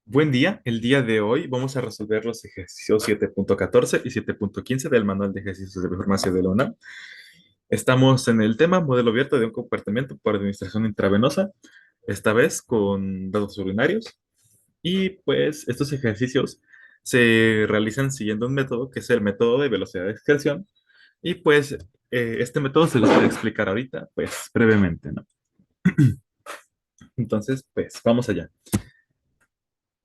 Buen día, el día de hoy vamos a resolver los ejercicios 7.14 y 7.15 del Manual de Ejercicios de Farmacia de la UNAM. Estamos en el tema modelo abierto de un compartimento por administración intravenosa, esta vez con datos urinarios. Y pues estos ejercicios se realizan siguiendo un método que es el método de velocidad de excreción. Y pues este método se los voy a explicar ahorita, pues brevemente, ¿no? Entonces, pues vamos allá.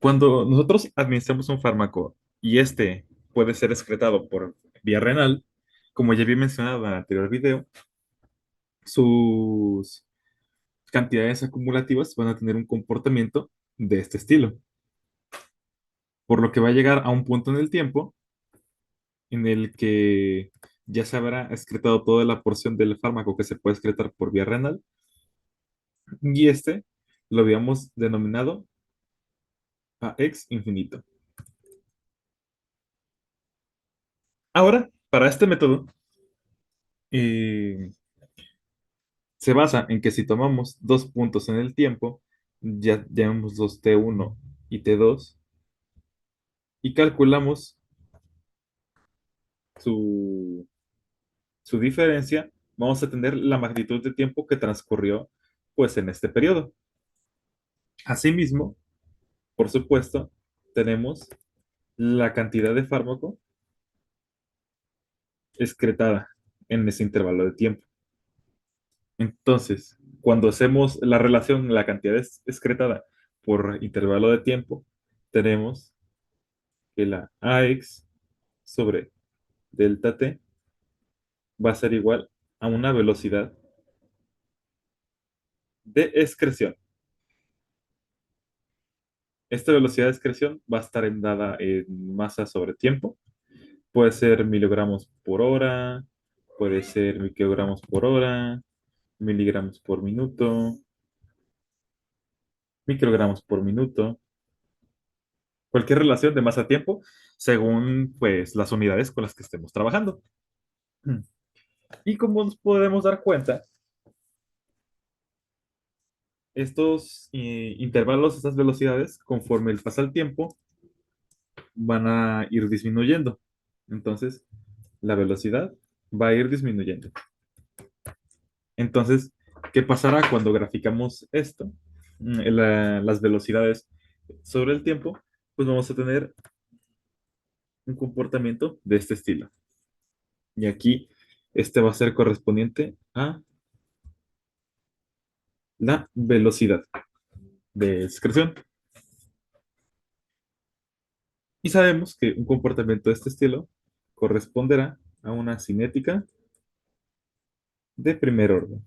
Cuando nosotros administramos un fármaco y este puede ser excretado por vía renal, como ya había mencionado en el anterior video, sus cantidades acumulativas van a tener un comportamiento de este estilo, por lo que va a llegar a un punto en el tiempo en el que ya se habrá excretado toda la porción del fármaco que se puede excretar por vía renal y este lo habíamos denominado a ex infinito. Ahora, para este método, eh, se basa en que si tomamos dos puntos en el tiempo, ya llamamos los T1 y T2, y calculamos su, su diferencia, vamos a tener la magnitud de tiempo que transcurrió pues en este periodo. Asimismo, por supuesto, tenemos la cantidad de fármaco excretada en ese intervalo de tiempo. Entonces, cuando hacemos la relación, la cantidad excretada por intervalo de tiempo, tenemos que la AX sobre delta t va a ser igual a una velocidad de excreción. Esta velocidad de excreción va a estar dada en masa sobre tiempo. Puede ser miligramos por hora, puede ser microgramos por hora, miligramos por minuto, microgramos por minuto. Cualquier relación de masa-tiempo según pues las unidades con las que estemos trabajando. Y como nos podemos dar cuenta, estos intervalos, estas velocidades, conforme pasa el tiempo, van a ir disminuyendo. Entonces, la velocidad va a ir disminuyendo. Entonces, ¿qué pasará cuando graficamos esto? Las velocidades sobre el tiempo, pues vamos a tener un comportamiento de este estilo. Y aquí, este va a ser correspondiente a la velocidad de excreción. Y sabemos que un comportamiento de este estilo corresponderá a una cinética de primer orden.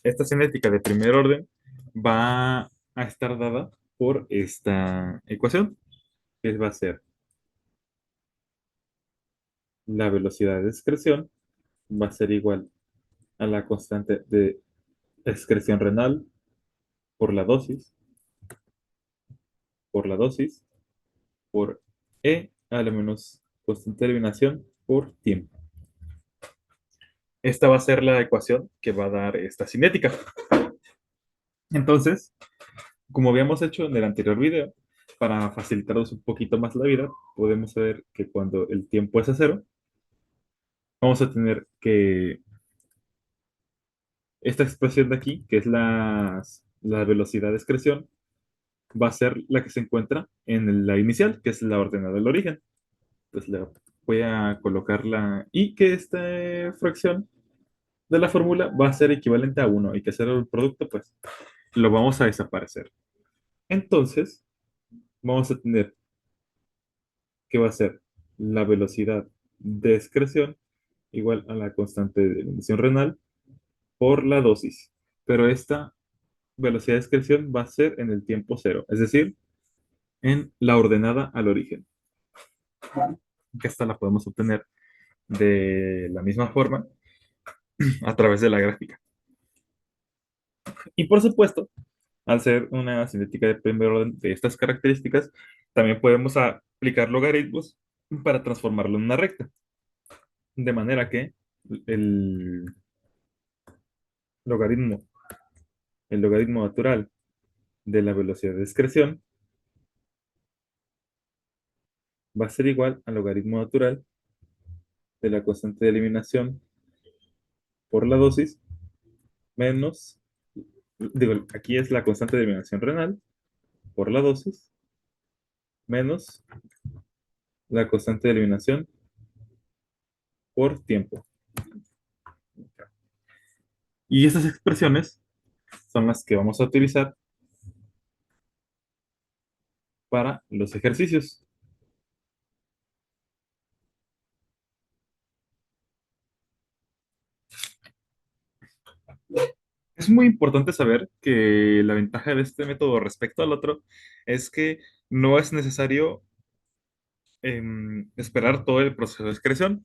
Esta cinética de primer orden va a estar dada por esta ecuación, que va a ser la velocidad de excreción, va a ser igual a la constante de excreción renal por la dosis, por la dosis, por E a la menos constante de eliminación por tiempo. Esta va a ser la ecuación que va a dar esta cinética. Entonces, como habíamos hecho en el anterior video, para facilitarnos un poquito más la vida, podemos ver que cuando el tiempo es a cero, vamos a tener que esta expresión de aquí, que es la velocidad de excreción, va a ser la que se encuentra en la inicial, que es la ordenada del origen. Entonces le voy a colocarla y que esta fracción de la fórmula va a ser equivalente a uno y que hacer el producto, pues lo vamos a desaparecer. Entonces, vamos a tener que va a ser la velocidad de excreción igual a la constante de eliminación renal por la dosis. Pero esta velocidad de excreción va a ser en el tiempo cero, es decir, en la ordenada al origen. Que esta la podemos obtener de la misma forma a través de la gráfica. Y por supuesto, al ser una cinética de primer orden de estas características, también podemos aplicar logaritmos para transformarlo en una recta. De manera que el, logaritmo, el logaritmo natural de la velocidad de excreción va a ser igual al logaritmo natural de la constante de eliminación por la dosis menos, digo, aquí es la constante de eliminación renal por la dosis menos la constante de eliminación por tiempo. Y estas expresiones son las que vamos a utilizar para los ejercicios. Es muy importante saber que la ventaja de este método respecto al otro es que no es necesario esperar todo el proceso de excreción.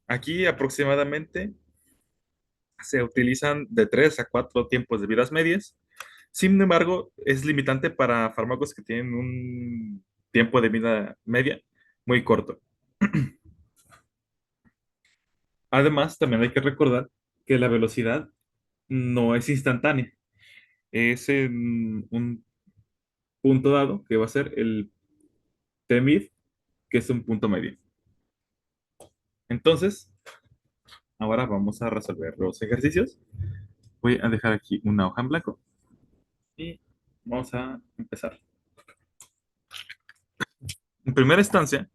Aquí aproximadamente se utilizan de 3 a 4 tiempos de vidas medias. Sin embargo, es limitante para fármacos que tienen un tiempo de vida media muy corto. Además, también hay que recordar que la velocidad no es instantánea. Es en un punto dado que va a ser el T-mid, que es un punto medio. Entonces, ahora vamos a resolver los ejercicios. Voy a dejar aquí una hoja en blanco y vamos a empezar. En primera instancia,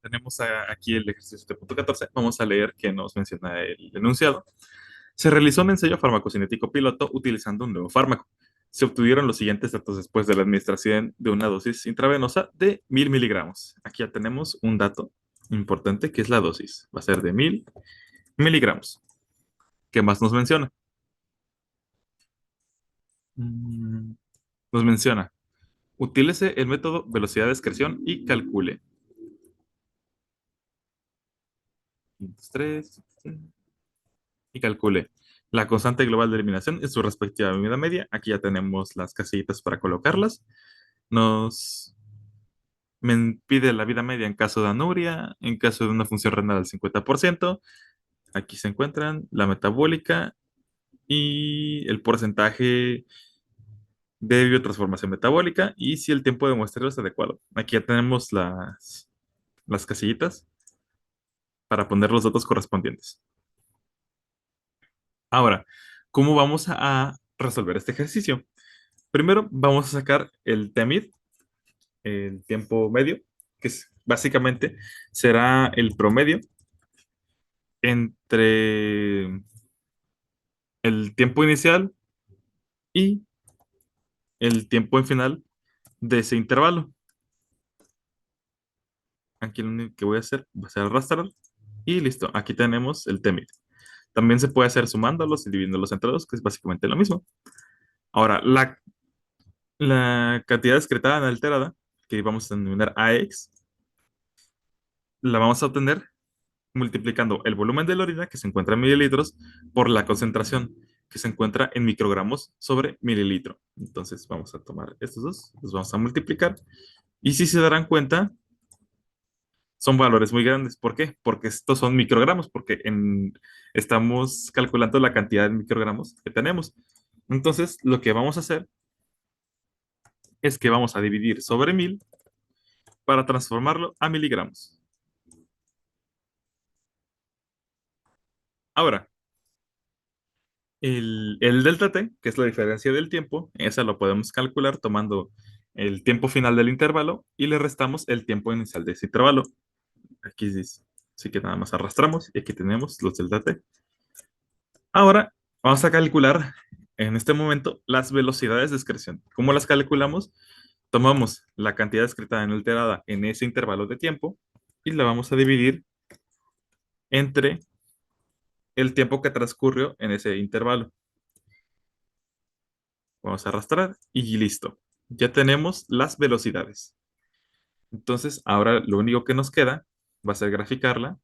tenemos aquí el ejercicio 7.14. Vamos a leer qué nos menciona el enunciado. Se realizó un ensayo farmacocinético piloto utilizando un nuevo fármaco. Se obtuvieron los siguientes datos después de la administración de una dosis intravenosa de 1000 miligramos. Aquí ya tenemos un dato importante que es la dosis. Va a ser de 1000 miligramos. ¿Qué más nos menciona? Nos menciona, utilice el método velocidad de excreción y calcule. 3, y calcule la constante global de eliminación en su respectiva medida media. Aquí ya tenemos las casillitas para colocarlas. Nos pide la vida media en caso de anuria, en caso de una función renal al 50%. Aquí se encuentran la metabólica y el porcentaje de biotransformación metabólica y si el tiempo de muestreo es adecuado. Aquí ya tenemos las casillitas para poner los datos correspondientes. Ahora, ¿cómo vamos a resolver este ejercicio? Primero vamos a sacar el TEMID, el tiempo medio, que básicamente será el promedio entre el tiempo inicial y el tiempo en final de ese intervalo. Aquí lo único que voy a hacer va a ser arrastrar y listo. Aquí tenemos el TEMID. También se puede hacer sumándolos y dividiéndolos entre dos, que es básicamente lo mismo. Ahora, la cantidad excretada inalterada, que vamos a denominar AX, la vamos a obtener multiplicando el volumen de la orina, que se encuentra en mililitros, por la concentración, que se encuentra en microgramos sobre mililitro. Entonces vamos a tomar estos dos, los vamos a multiplicar. Y si se darán cuenta, son valores muy grandes. ¿Por qué? Porque estos son microgramos, porque estamos calculando la cantidad de microgramos que tenemos. Entonces, lo que vamos a hacer es que vamos a dividir sobre 1000 para transformarlo a miligramos. Ahora, el delta t, que es la diferencia del tiempo, esa lo podemos calcular tomando el tiempo final del intervalo y le restamos el tiempo inicial de ese intervalo. Aquí dice, así que nada más arrastramos y aquí tenemos los delta t. Ahora vamos a calcular en este momento las velocidades de excreción. ¿Cómo las calculamos? Tomamos la cantidad excretada inalterada en ese intervalo de tiempo y la vamos a dividir entre el tiempo que transcurrió en ese intervalo. Vamos a arrastrar y listo. Ya tenemos las velocidades. Entonces, ahora lo único que nos queda va a ser graficarla.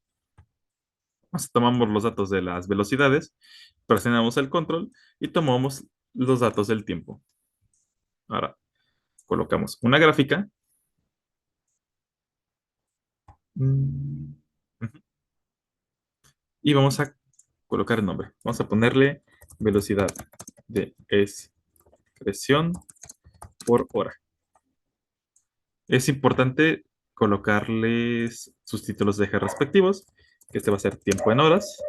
Tomamos los datos de las velocidades, presionamos el control y tomamos los datos del tiempo. Ahora, colocamos una gráfica. Mm, ujú. Y vamos a colocar el nombre. Vamos a ponerle velocidad de excreción por hora. Es importante colocarles sus títulos de eje respectivos, que este va a ser tiempo en horas.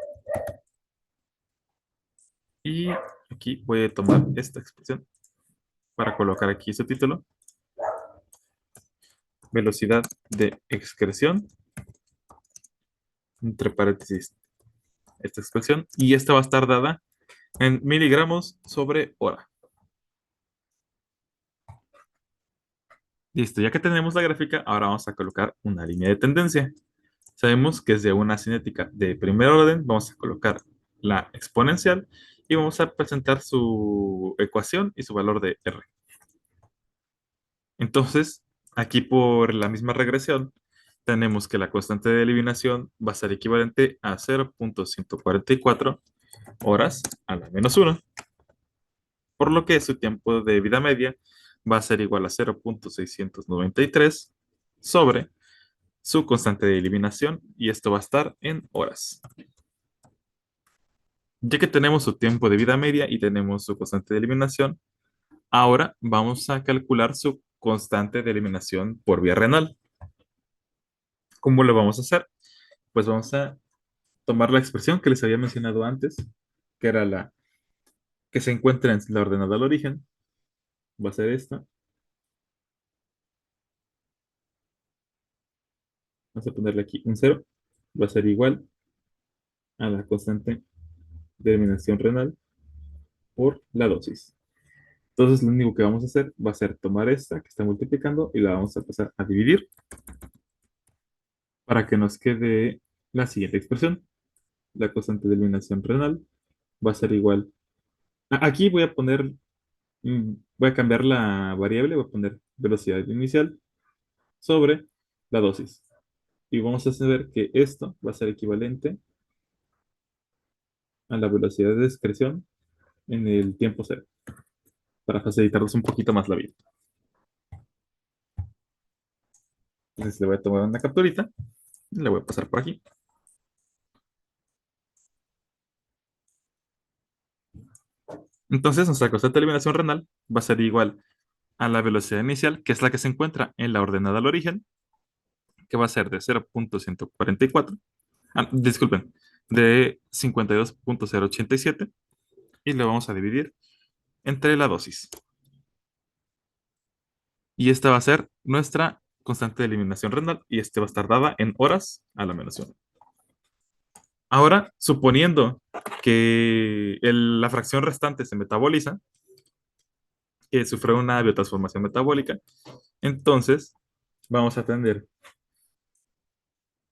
Y aquí voy a tomar esta expresión para colocar aquí su título. Velocidad de excreción, entre paréntesis, esta expresión. Y esta va a estar dada en miligramos sobre hora. Listo, ya que tenemos la gráfica, ahora vamos a colocar una línea de tendencia. Sabemos que es de una cinética de primer orden, vamos a colocar la exponencial y vamos a presentar su ecuación y su valor de R. Entonces, aquí por la misma regresión, tenemos que la constante de eliminación va a ser equivalente a 0.144 horas a la menos 1, por lo que su tiempo de vida media va a ser igual a 0.693 sobre su constante de eliminación, y esto va a estar en horas. Ya que tenemos su tiempo de vida media y tenemos su constante de eliminación, ahora vamos a calcular su constante de eliminación por vía renal. ¿Cómo lo vamos a hacer? Pues vamos a tomar la expresión que les había mencionado antes, que era la que se encuentra en la ordenada al origen. Va a ser esta. Vamos a ponerle aquí un cero. Va a ser igual a la constante de eliminación renal por la dosis. Entonces, lo único que vamos a hacer va a ser tomar esta que está multiplicando y la vamos a pasar a dividir para que nos quede la siguiente expresión. La constante de eliminación renal va a ser igual. Aquí voy a poner, voy a cambiar la variable, voy a poner velocidad inicial sobre la dosis. Y vamos a saber que esto va a ser equivalente a la velocidad de excreción en el tiempo cero, para facilitarnos un poquito más la vida. Entonces le voy a tomar una capturita y la voy a pasar por aquí. Entonces nuestra constante de eliminación renal va a ser igual a la velocidad inicial, que es la que se encuentra en la ordenada al origen, que va a ser de 0.144, disculpen, de 52.087, y le vamos a dividir entre la dosis. Y esta va a ser nuestra constante de eliminación renal, y este va a estar dada en horas a la menos 1. Ahora, suponiendo que la fracción restante se metaboliza, que sufre una biotransformación metabólica, entonces vamos a tener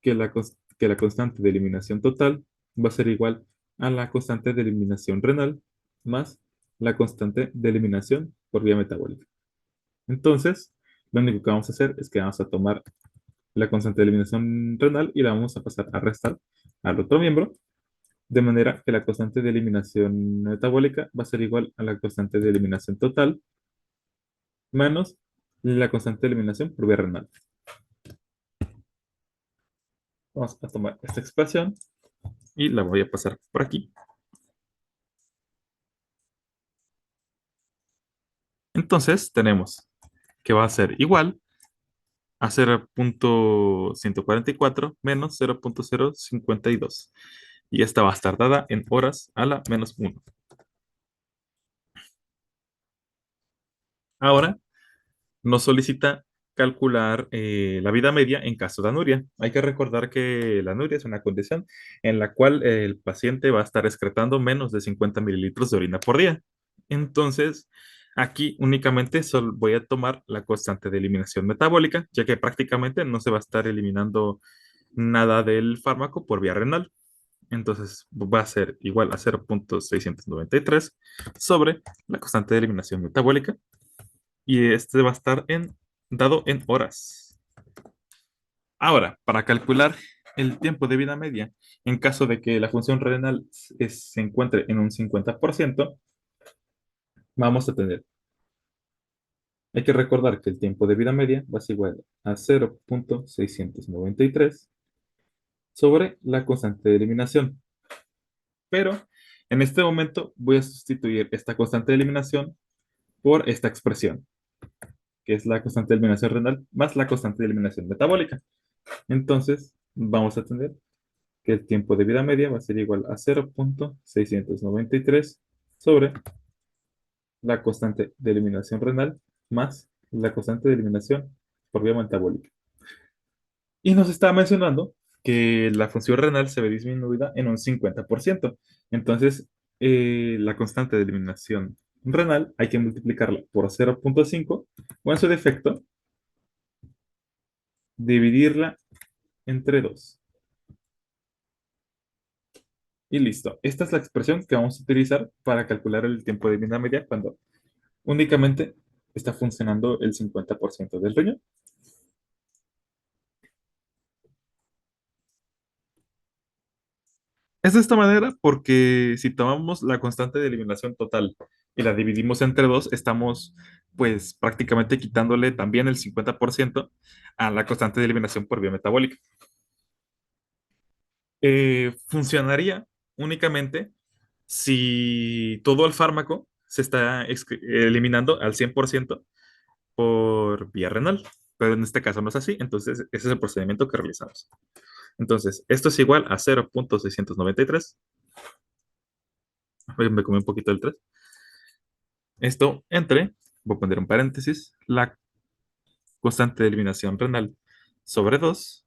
que la constante de eliminación total va a ser igual a la constante de eliminación renal más la constante de eliminación por vía metabólica. Entonces, lo único que vamos a hacer es que vamos a tomar la constante de eliminación renal y la vamos a pasar a restar al otro miembro, de manera que la constante de eliminación metabólica va a ser igual a la constante de eliminación total menos la constante de eliminación por vía renal. Vamos a tomar esta expresión y la voy a pasar por aquí. Entonces tenemos que va a ser igual a 0.144 menos 0.052. Y esta va a estar dada en horas a la menos 1. Ahora nos solicita calcular la vida media en caso de anuria. Hay que recordar que la anuria es una condición en la cual el paciente va a estar excretando menos de 50 mililitros de orina por día. Entonces, aquí únicamente solo voy a tomar la constante de eliminación metabólica, ya que prácticamente no se va a estar eliminando nada del fármaco por vía renal. Entonces va a ser igual a 0.693 sobre la constante de eliminación metabólica, y este va a estar dado en horas. Ahora, para calcular el tiempo de vida media, en caso de que la función renal se encuentre en un 50%, vamos a tener, hay que recordar que el tiempo de vida media va a ser igual a 0.693 sobre la constante de eliminación. Pero en este momento voy a sustituir esta constante de eliminación por esta expresión, que es la constante de eliminación renal más la constante de eliminación metabólica. Entonces, vamos a tener que el tiempo de vida media va a ser igual a 0,693 sobre la constante de eliminación renal más la constante de eliminación por vía metabólica. Y nos estaba mencionando que la función renal se ve disminuida en un 50%. Entonces, la constante de eliminación renal hay que multiplicarla por 0,5 o en su defecto, dividirla entre 2. Y listo. Esta es la expresión que vamos a utilizar para calcular el tiempo de vida media cuando únicamente está funcionando el 50% del riñón. Es de esta manera porque si tomamos la constante de eliminación total y la dividimos entre 2, estamos pues prácticamente quitándole también el 50% a la constante de eliminación por vía metabólica. Funcionaría únicamente si todo el fármaco se está eliminando al 100% por vía renal, pero en este caso no es así, entonces ese es el procedimiento que realizamos. Entonces, esto es igual a 0,693. Oye, me comí un poquito del 3. Esto entre, voy a poner un paréntesis, la constante de eliminación renal sobre 2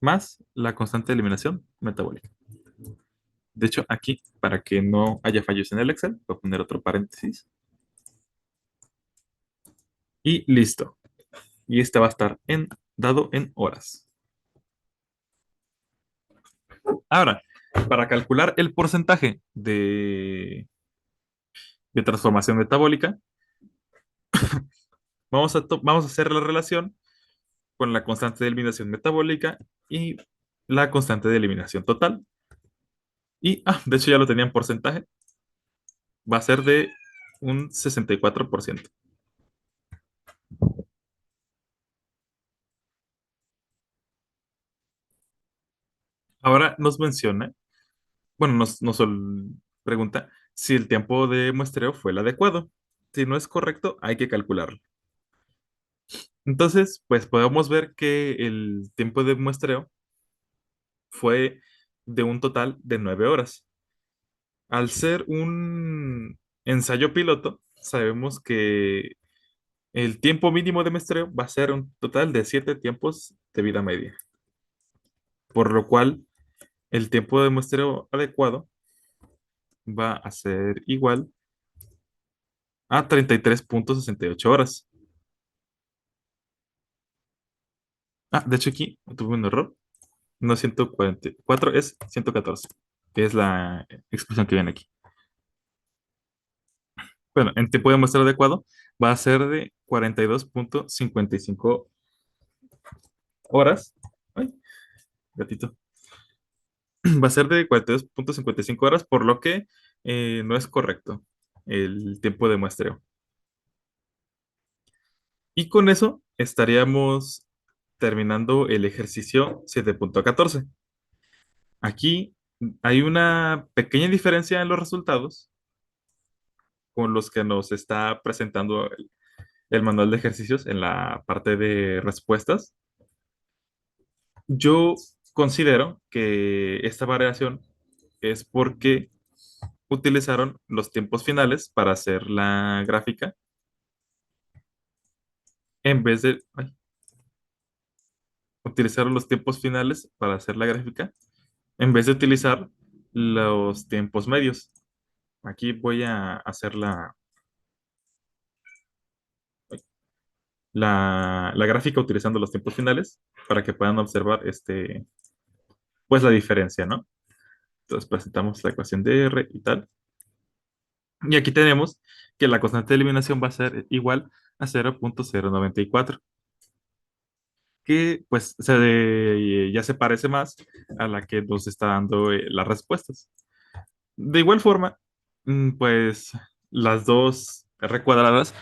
más la constante de eliminación metabólica. De hecho, aquí, para que no haya fallos en el Excel, voy a poner otro paréntesis y listo. Y este va a estar dado en horas. Ahora, para calcular el porcentaje de transformación metabólica, vamos a hacer la relación con la constante de eliminación metabólica y la constante de eliminación total. Y, de hecho ya lo tenía en porcentaje, va a ser de un 64%. Ahora nos menciona, bueno, pregunta si el tiempo de muestreo fue el adecuado. Si no es correcto, hay que calcularlo. Entonces, pues podemos ver que el tiempo de muestreo fue de un total de 9 horas. Al ser un ensayo piloto, sabemos que el tiempo mínimo de muestreo va a ser un total de 7 tiempos de vida media, por lo cual el tiempo de muestreo adecuado va a ser igual a 33,68 horas. De hecho aquí tuve un error. No es 144, es 114, que es la expresión que viene aquí. Bueno, en tiempo de muestreo adecuado va a ser de 42,55 horas. Ay, gatito. Va a ser de 42,55 horas, por lo que no es correcto el tiempo de muestreo. Y con eso estaríamos terminando el ejercicio 7,14. Aquí hay una pequeña diferencia en los resultados con los que nos está presentando el manual de ejercicios en la parte de respuestas. Yo considero que esta variación es porque utilizaron los tiempos finales para hacer la gráfica en vez de... utilizaron los tiempos finales para hacer la gráfica en vez de utilizar los tiempos medios. Aquí voy a hacer la gráfica utilizando los tiempos finales para que puedan observar pues la diferencia, ¿no? Entonces presentamos la ecuación de R y tal. Y aquí tenemos que la constante de eliminación va a ser igual a 0,094, que pues ya se parece más a la que nos está dando las respuestas. De igual forma, pues las dos R cuadradas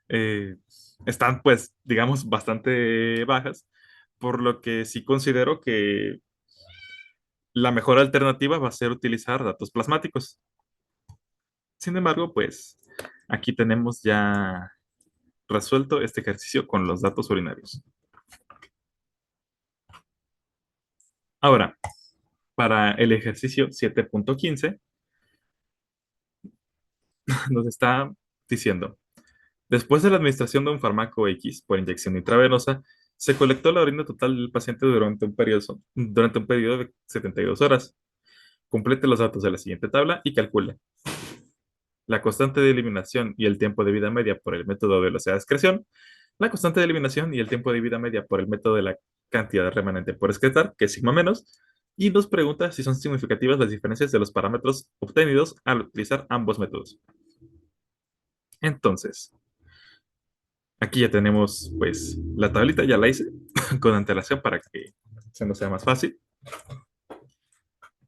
eh, están pues, digamos, bastante bajas, por lo que sí considero que la mejor alternativa va a ser utilizar datos plasmáticos. Sin embargo, pues aquí tenemos ya resuelto este ejercicio con los datos urinarios. Ahora, para el ejercicio 7.15 nos está diciendo, después de la administración de un fármaco X por inyección intravenosa, se colectó la orina total del paciente durante un periodo de 72 horas. Complete los datos de la siguiente tabla y calcule la constante de eliminación y el tiempo de vida media por el método de velocidad de excreción, la constante de eliminación y el tiempo de vida media por el método de la cantidad remanente por excretar, que es sigma menos, y nos pregunta si son significativas las diferencias de los parámetros obtenidos al utilizar ambos métodos. Entonces, aquí ya tenemos pues la tablita, ya la hice con antelación para que se nos sea más fácil.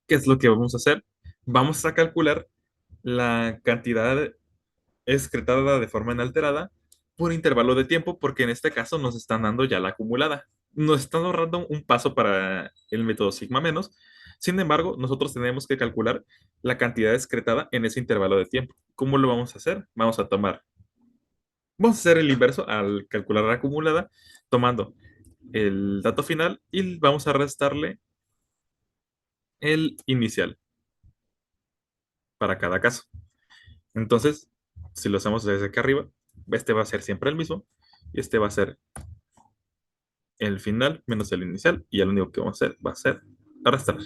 ¿Qué es lo que vamos a hacer? Vamos a calcular la cantidad excretada de forma inalterada por intervalo de tiempo, porque en este caso nos están dando ya la acumulada. Nos están ahorrando un paso para el método sigma menos. Sin embargo, nosotros tenemos que calcular la cantidad excretada en ese intervalo de tiempo. ¿Cómo lo vamos a hacer? Vamos a hacer el inverso al calcular la acumulada, tomando el dato final y vamos a restarle el inicial para cada caso. Entonces, si lo hacemos desde acá arriba, este va a ser siempre el mismo y este va a ser el final menos el inicial y el único que vamos a hacer va a ser arrastrar.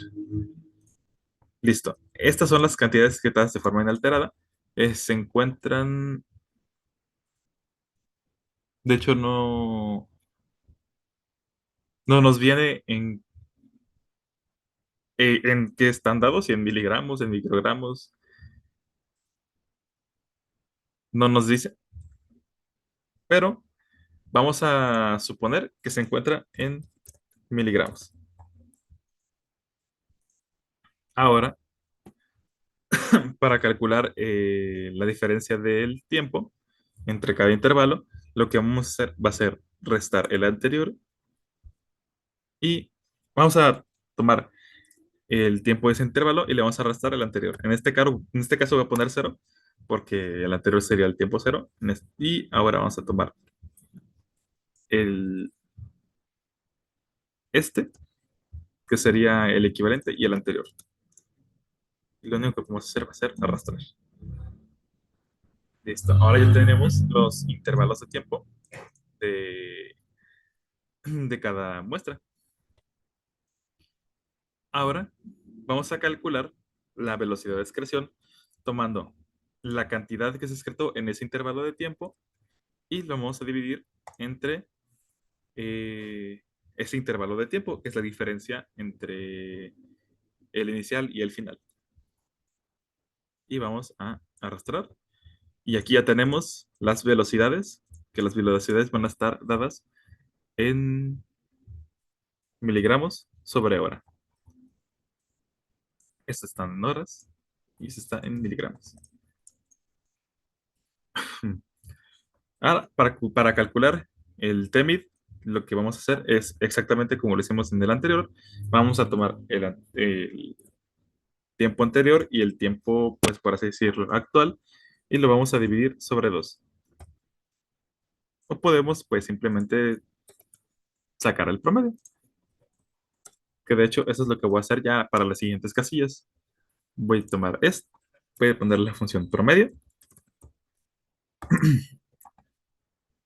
Listo. Estas son las cantidades excretadas de forma inalterada. Se encuentran, de hecho no nos viene en qué están dados, si en miligramos, en microgramos, no nos dice, pero vamos a suponer que se encuentra en miligramos. Ahora, para calcular la diferencia del tiempo entre cada intervalo, lo que vamos a hacer va a ser restar el anterior y vamos a tomar el tiempo de ese intervalo y le vamos a restar el anterior. En este caso voy a poner cero porque el anterior sería el tiempo cero. Y ahora vamos a tomar el, este, que sería el equivalente, y el anterior. Y lo único que vamos a hacer va a ser arrastrar. Listo. Ahora ya tenemos los intervalos de tiempo de, de cada muestra. Ahora vamos a calcular la velocidad de excreción tomando la cantidad que se excretó en ese intervalo de tiempo y lo vamos a dividir entre ese intervalo de tiempo, que es la diferencia entre el inicial y el final. Y vamos a arrastrar. Y aquí ya tenemos las velocidades, que las velocidades van a estar dadas en miligramos sobre hora. Esto está en horas y esto está en miligramos. Ahora, para calcular el TEMID, lo que vamos a hacer es exactamente como lo hicimos en el anterior. Vamos a tomar el tiempo anterior y el tiempo, pues por así decirlo, actual, y lo vamos a dividir sobre 2. O podemos, pues, simplemente sacar el promedio, que de hecho eso es lo que voy a hacer ya para las siguientes casillas. Voy a tomar esto, voy a poner la función promedio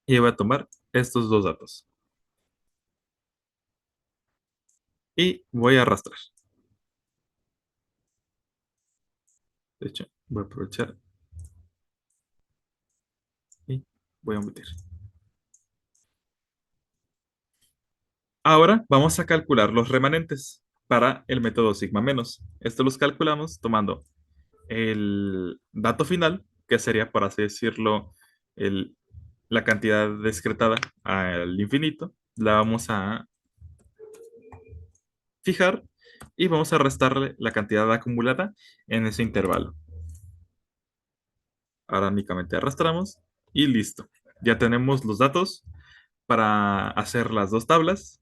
y voy a tomar estos dos datos. Y voy a arrastrar. De hecho, voy a aprovechar y voy a omitir. Ahora vamos a calcular los remanentes para el método sigma menos. Esto los calculamos tomando el dato final, que sería, por así decirlo, el, la cantidad descretada al infinito. La vamos a fijar y vamos a restarle la cantidad acumulada en ese intervalo. Ahora únicamente arrastramos y listo. Ya tenemos los datos para hacer las dos tablas,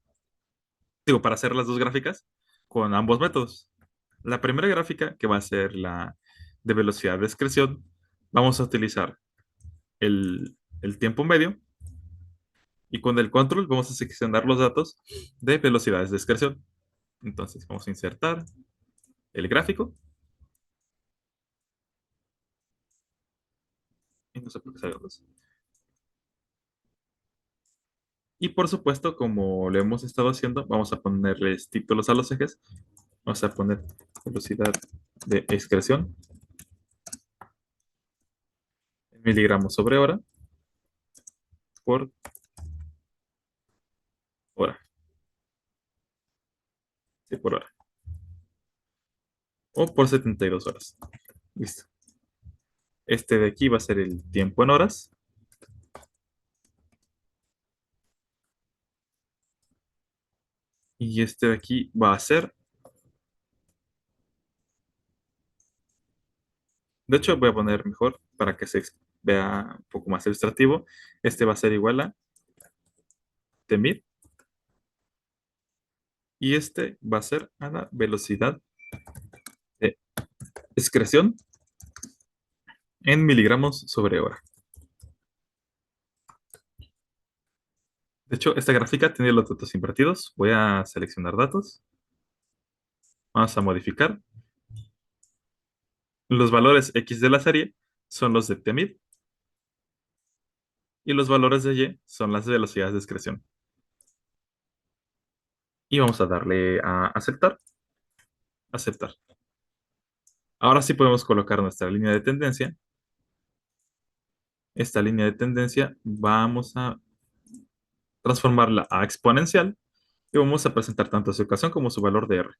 digo, para hacer las dos gráficas con ambos métodos. La primera gráfica, que va a ser la de velocidad de excreción, vamos a utilizar el tiempo medio y con el control vamos a seleccionar los datos de velocidades de excreción. Entonces vamos a insertar el gráfico y no sé por qué salió dos. Y por supuesto, como lo hemos estado haciendo, vamos a ponerles títulos a los ejes. Vamos a poner velocidad de excreción en miligramos sobre hora por hora. Sí, por hora. O por 72 horas. Listo. Este de aquí va a ser el tiempo en horas. Y este de aquí va a ser, de hecho voy a poner mejor para que se vea un poco más ilustrativo. Este va a ser igual a temid y este va a ser a la velocidad de excreción en miligramos sobre hora. De hecho, esta gráfica tiene los datos invertidos. Voy a seleccionar datos. Vamos a modificar. Los valores X de la serie son los de temid y los valores de Y son las velocidades de excreción. Y vamos a darle a aceptar. Aceptar. Ahora sí podemos colocar nuestra línea de tendencia. Esta línea de tendencia vamos a transformarla a exponencial y vamos a presentar tanto su ecuación como su valor de R.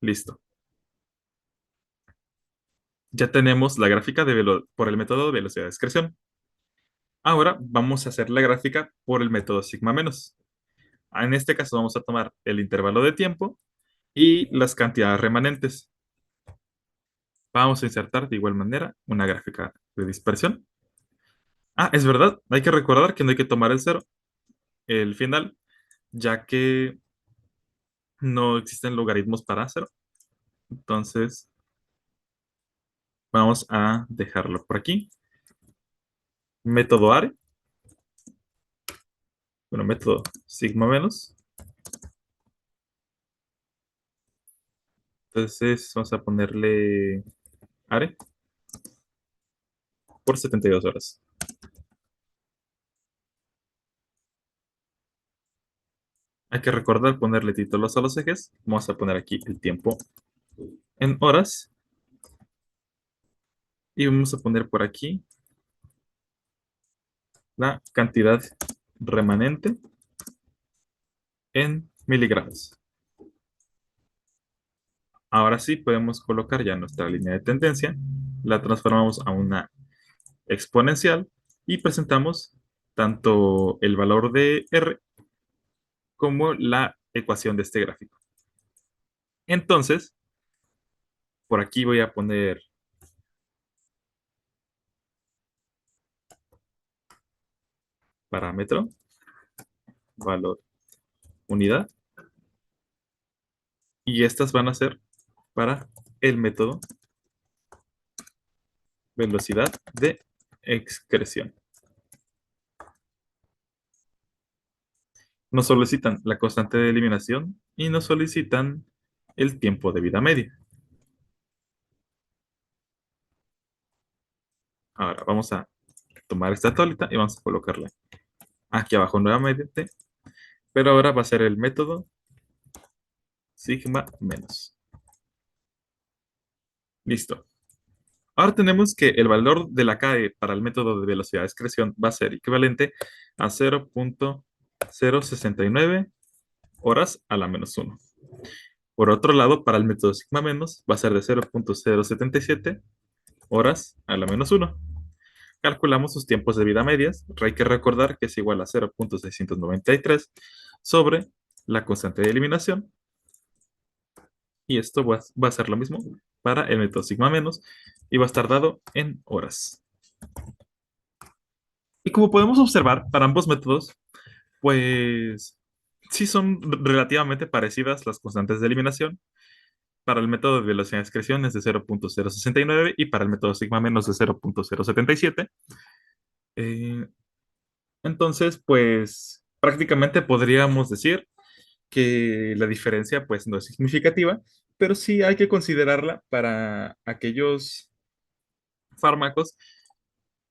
Listo. Ya tenemos la gráfica por el método de velocidad de excreción. Ahora vamos a hacer la gráfica por el método sigma menos. En este caso vamos a tomar el intervalo de tiempo y las cantidades remanentes. Vamos a insertar de igual manera una gráfica de dispersión. Ah, es verdad, hay que recordar que no hay que tomar el cero, el final, ya que no existen logaritmos para cero. Entonces, vamos a dejarlo por aquí. Método ARE, bueno, método sigma menos. Entonces, vamos a ponerle ARE por 72 horas. Hay que recordar ponerle títulos a los ejes. Vamos a poner aquí el tiempo en horas. Y vamos a poner por aquí la cantidad remanente en miligramos. Ahora sí podemos colocar ya nuestra línea de tendencia. La transformamos a una exponencial y presentamos tanto el valor de R como la ecuación de este gráfico. Entonces, por aquí voy a poner parámetro, valor, unidad, y estas van a ser para el método velocidad de excreción. Nos solicitan la constante de eliminación y nos solicitan el tiempo de vida media. Ahora vamos a tomar esta tablita y vamos a colocarla aquí abajo nuevamente, pero ahora va a ser el método sigma menos. Listo. Ahora tenemos que el valor de la KE para el método de velocidad de excreción va a ser equivalente a 0.069 horas a la menos 1. Por otro lado, para el método sigma menos va a ser de 0.077 horas a la menos 1. Calculamos sus tiempos de vida medias. Hay que recordar que es igual a 0.693 sobre la constante de eliminación. Y esto va a ser lo mismo para el método sigma menos y va a estar dado en horas. Y como podemos observar, para ambos métodos, pues Sí son relativamente parecidas las constantes de eliminación. Para el método de velocidad de excreción es de 0.069 y para el método sigma menos de 0.077. Eh, entonces, pues prácticamente podríamos decir que la diferencia pues no es significativa, pero sí hay que considerarla para aquellos fármacos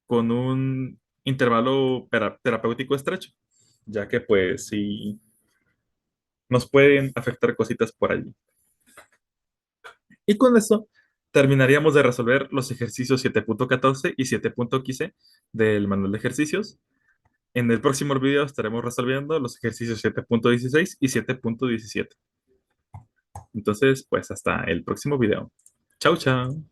con un intervalo terapéutico estrecho, ya que pues sí nos pueden afectar cositas por allí. Y con esto terminaríamos de resolver los ejercicios 7.14 y 7.15 del manual de ejercicios. En el próximo video estaremos resolviendo los ejercicios 7.16 y 7.17. Entonces, pues hasta el próximo video. Chau, chau.